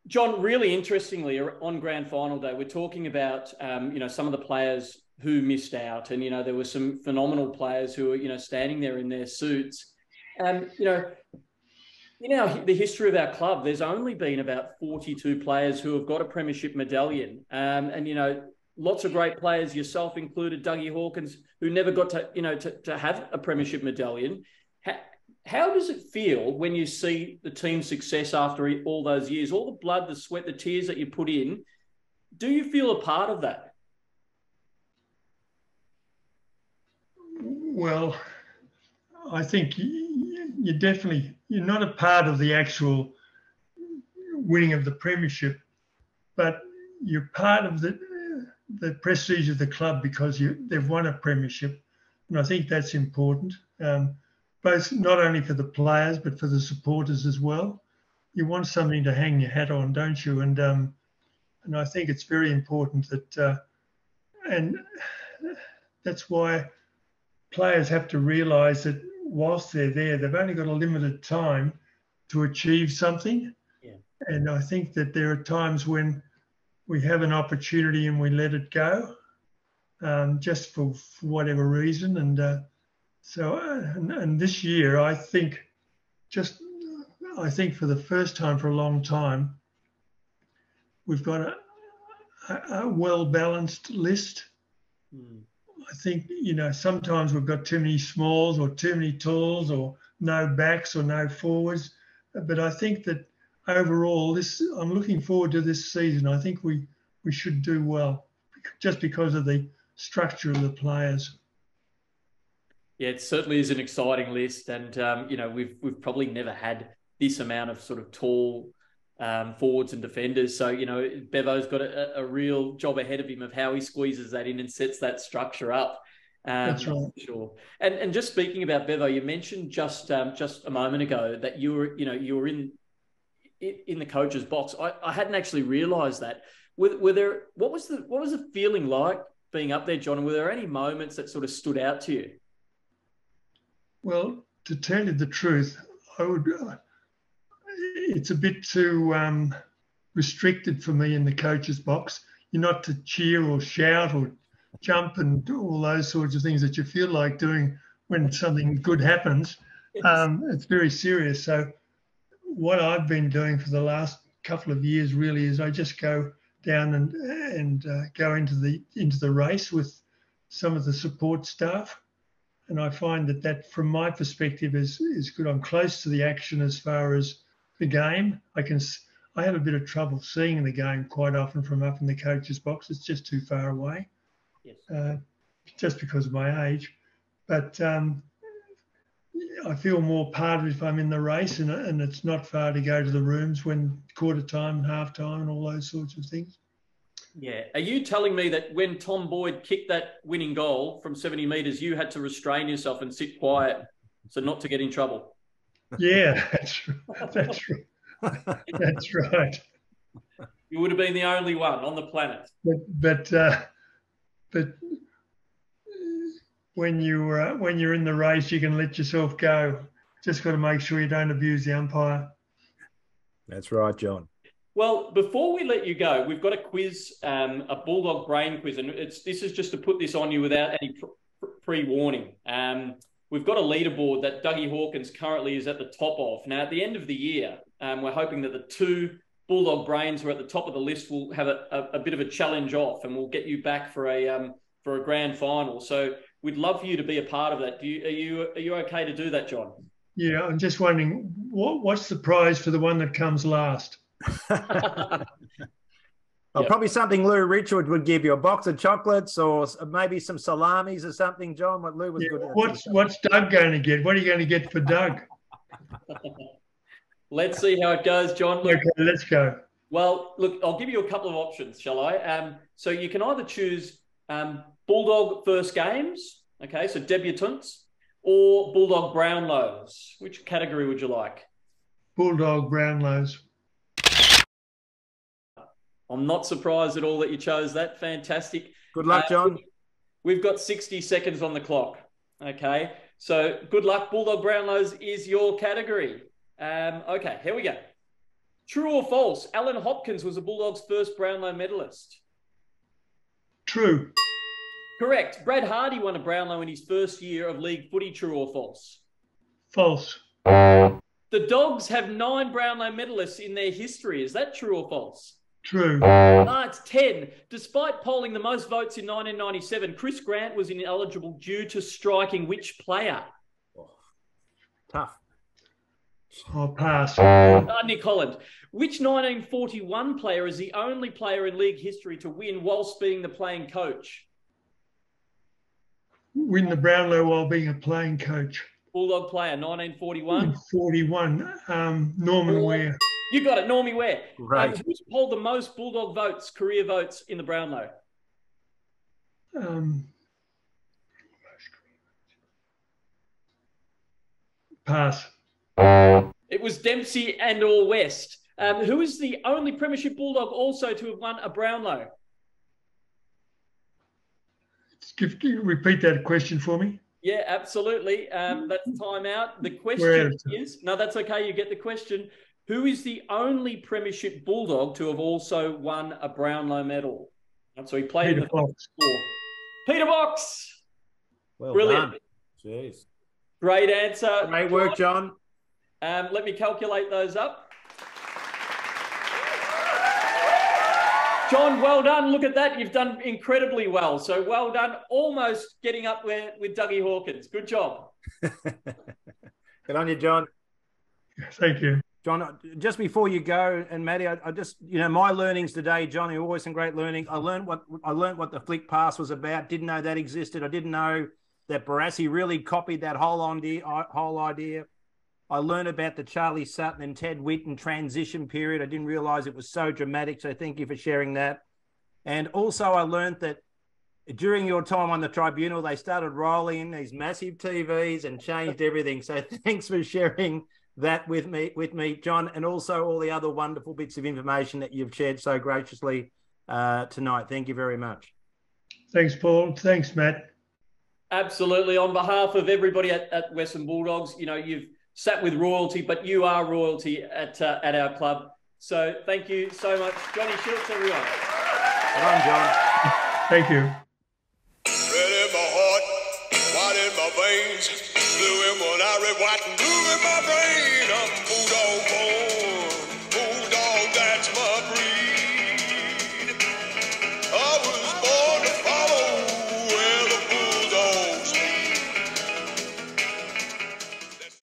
John, really interestingly, on grand final day, we're talking about, some of the players who missed out. And, there were some phenomenal players who were, standing there in their suits. And, the history of our club, there's only been about 42 players who have got a premiership medallion. Lots of great players, yourself included, Dougie Hawkins, who never got to have a premiership medallion. How does it feel when you see the team's success after all those years, all the blood, the sweat, the tears that you put in? Do you feel a part of that? Well, I think you're not a part of the actual winning of the premiership, but you're part of the prestige of the club because they've won a premiership. And I think that's important. Both not only for the players but for the supporters as well. You want something to hang your hat on, don't you? And I think it's very important that, and that's why players have to realise that whilst they're there, they've only got a limited time to achieve something. Yeah. And I think that there are times when we have an opportunity and we let it go, just for whatever reason. And and this year, I think for the first time for a long time, we've got a well-balanced list. I think, sometimes we've got too many smalls or too many talls or no backs or no forwards. But I think that overall, I'm looking forward to this season. I think we should do well just because of the structure of the players. Yeah, it certainly is an exciting list. And, we've probably never had this amount of sort of tall forwards and defenders. So, Bevo's got a real job ahead of him of how he squeezes that in and sets that structure up. That's right. Sure. And just speaking about Bevo, you mentioned just a moment ago that you were in the coach's box. I hadn't actually realised that. What was the feeling like being up there, John? And were there any moments that sort of stood out to you? Well, to tell you the truth, it's a bit too restricted for me in the coach's box. You're not to cheer or shout or jump and do all those sorts of things that you feel like doing when something good happens. Yes. It's very serious. So what I've been doing for the last couple of years really is I just go down and go into the race with some of the support staff. And I find that from my perspective is good. I'm close to the action as far as the game. I have a bit of trouble seeing the game quite often from up in the coach's box. It's just too far away, yes. Just because of my age. But I feel more part of it if I'm in the race, and it's not far to go to the rooms when quarter time, half time, and all those sorts of things. Yeah. Are you telling me that when Tom Boyd kicked that winning goal from 70 metres, you had to restrain yourself and sit quiet so not to get in trouble? Yeah, that's right. That's right. You would have been the only one on the planet. But when you're in the race, you can let yourself go. Just got to make sure you don't abuse the umpire. That's right, John. Well, before we let you go, we've got a quiz, a Bulldog brain quiz, and this is just to put this on you without any pre-warning. We've got a leaderboard that Dougie Hawkins currently is at the top of. Now, at the end of the year, we're hoping that the two Bulldog brains who are at the top of the list will have a bit of a challenge off, and we'll get you back for a grand final. So we'd love for you to be a part of that. Are you okay to do that, John? Yeah, I'm just wondering what's the prize for the one that comes last? Probably something Lou Richard would give you, a box of chocolates or maybe some salamis or something, John. What Lou was good at. What's Doug going to get? What are you going to get for Doug? Let's see how it goes, John. Look, okay, let's go. Well, look, I'll give you a couple of options, shall I? So you can either choose Bulldog first games, okay, so debutants, or Bulldog Brownlows. Which category would you like? Bulldog Brownlows. I'm not surprised at all that you chose that. Fantastic. Good luck, John. We've got 60 seconds on the clock. Okay. So good luck. Bulldog Brownlows is your category. Okay, here we go. True or false? Alan Hopkins was the Bulldogs' first Brownlow medalist. True. Correct. Brad Hardy won a Brownlow in his first year of league footy. True or false? False. The Dogs have 9 Brownlow medalists in their history. Is that true or false? True. It's 10. Despite polling the most votes in 1997, Chris Grant was ineligible due to striking which player? Tough. I'll pass. Nick Holland. Which 1941 player is the only player in league history to win whilst being the playing coach? Win the Brownlow while being a playing coach. Bulldog player, 1941. 41. Norman Ware. You got it, Normie Ware. Right. Who's polled the most Bulldog votes, career votes in the Brownlow? Pass. It was Dempsey and or West. Who is the only Premiership Bulldog also to have won a Brownlow? Repeat that question for me. Yeah, absolutely. That's time out. The question is, no, that's okay. You get the question. Who is the only Premiership Bulldog to have also won a Brownlow medal? And so he played in the Box. Peter Box. Well Brilliant. done. Jeez. Great answer. Great work, John. Let me calculate those up. John, well done. Look at that. You've done incredibly well. So well done. Almost getting up there with Dougie Hawkins. Good job. Good on you, John. Thank you. John, just before you go, and Matty, I just, my learnings today, Johnny, always some great learning. I learned what the flick pass was about. Didn't know that existed. I didn't know that Barassi really copied that whole idea. I learned about the Charlie Sutton and Ted Whitten transition period. I didn't realize it was so dramatic. So thank you for sharing that. And also I learned that during your time on the tribunal, they started rolling in these massive TVs and changed everything. So thanks for sharing that with me, John, and also all the other wonderful bits of information that you've shared so graciously tonight. Thank you very much. Thanks, Paul. Thanks, Matt. Absolutely. On behalf of everybody at Western Bulldogs, you've sat with royalty, but you are royalty at our club. So thank you so much, Johnny Schultz, everyone. Well done, John. Thank you. Red in my heart, white in my veins, blue in my eye, red, white, and blue in my brain. I'm Bulldog born.